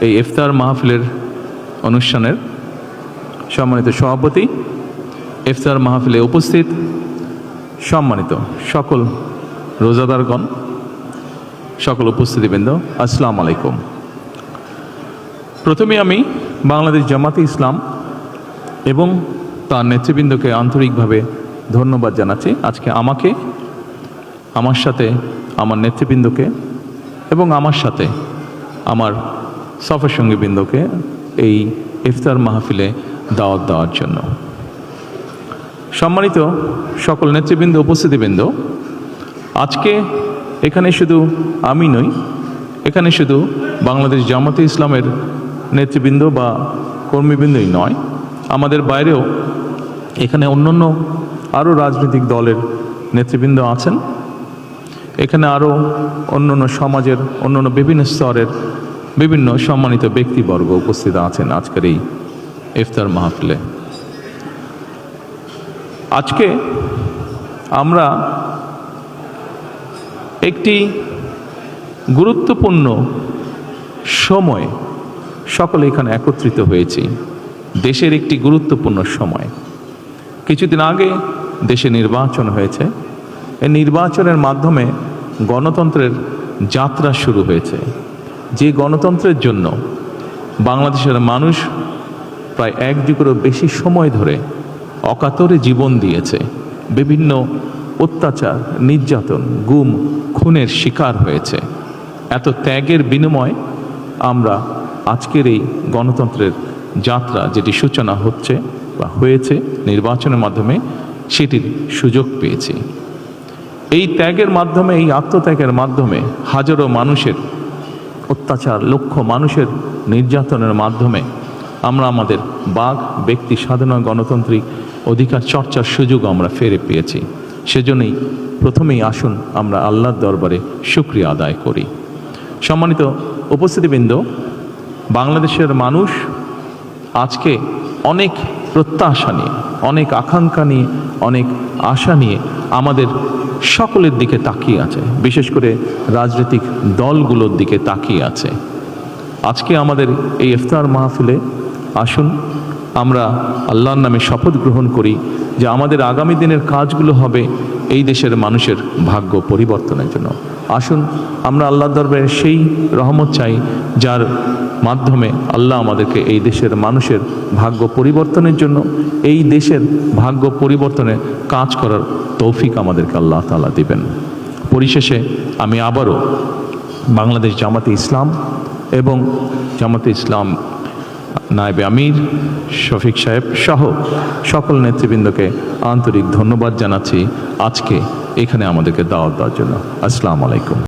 এই ইফতার মাহফিলের অনুষ্ঠানের সম্মানিত সভাপতি, ইফতার মাহফিলে উপস্থিত সম্মানিত সকল রোজাদারগণ, সকল উপস্থিতিবৃন্দ, আসসালামু আলাইকুম। প্রথমে আমি বাংলাদেশ জামাতে ইসলাম এবং তার নেতৃবৃন্দকে আন্তরিকভাবে ধন্যবাদ জানাচ্ছি। আজকে আমাকে, আমার সাথে আমার নেতৃবৃন্দকে এবং আমার সাথে আমার সফর সঙ্গীবৃন্দকে এই ইফতার মাহফিলে দাওয়াত দেওয়ার জন্য। সম্মানিত সকল নেতৃবৃন্দ, উপস্থিতিবৃন্দ, আজকে এখানে শুধু আমি নই, এখানে শুধু বাংলাদেশ জামাতে ইসলামের নেতৃবৃন্দ বা কর্মীবৃন্দই নয়, আমাদের বাইরেও এখানে অন্যান্য আরও রাজনৈতিক দলের নেতৃবৃন্দ আছেন। এখানে আরও অন্যান্য সমাজের অন্যান্য বিভিন্ন স্তরের বিভিন্ন সম্মানিত ব্যক্তিবর্গ উপস্থিত আছেন আজকের এই ইফতার মাহফিলে। আজকে আমরা একটি গুরুত্বপূর্ণ সময়ে সকলে এখানে একত্রিত হয়েছি। দেশের একটি গুরুত্বপূর্ণ সময়। কিছুদিন আগে দেশে নির্বাচন হয়েছে। এই নির্বাচনের মাধ্যমে গণতন্ত্রের যাত্রা শুরু হয়েছে। যে গণতন্ত্রের জন্য বাংলাদেশের মানুষ প্রায় 1 যুগেরও বেশি সময় ধরে অকাতরে জীবন দিয়েছে, বিভিন্ন অত্যাচার, নির্যাতন, গুম, খুনের শিকার হয়েছে। এত ত্যাগের বিনিময়ে আমরা আজকের এই গণতন্ত্রের যাত্রা, যেটি সূচনা হচ্ছে বা হয়েছে নির্বাচনের মাধ্যমে, সেটির সুযোগ পেয়েছি। এই ত্যাগের মাধ্যমে, এই আত্মত্যাগের মাধ্যমে হাজারো মানুষের অত্যাচার, লক্ষ মানুষের নির্যাতনের মাধ্যমে আমরা আমাদের বাক, ব্যক্তি স্বাধীনতা, গণতান্ত্রিক অধিকার চর্চার সুযোগ আমরা ফিরে পেয়েছি। সেজন্যই প্রথমেই আসুন আমরা আল্লাহর দরবারে শুকরিয়া আদায় করি। সম্মানিত উপস্থিতিবৃন্দ, বাংলাদেশের মানুষ আজকে অনেক প্রত্যাশা নিয়ে, অনেক আকাঙ্ক্ষা নিয়ে, অনেক আশা নিয়ে আমাদের সকলের দিকে তাকিয়ে আছে, বিশেষ করে রাজনৈতিক দলগুলোর দিকে তাকিয়ে আছে। আজকে আমাদের এই ইফতার মাহফিলে আসুন আমরা আল্লাহর নামে শপথ গ্রহণ করি যে আমাদের আগামী দিনের কাজগুলো হবে এই দেশের মানুষের ভাগ্য পরিবর্তনের জন্য। আসুন আমরা আল্লাহর দরবারে সেই রহমত চাই যার মাধ্যমে আল্লাহ আমাদেরকে এই দেশের মানুষের ভাগ্য পরিবর্তনের জন্য, এই দেশের ভাগ্য পরিবর্তনে কাজ করার তৌফিক আমাদেরকে আল্লাহ তাআলা দিবেন। পরিশেষে আমি আবারও বাংলাদেশ জামাতে ইসলাম এবং জামাতে ইসলাম নায়েবে আমির শফিক সাহেব সহ সকল নেতৃবৃন্দকে আন্তরিক ধন্যবাদ জানাচ্ছি আজকে এখানে আমাদেরকে দাওয়াত দেওয়ার জন্য। আসসালামু আলাইকুম।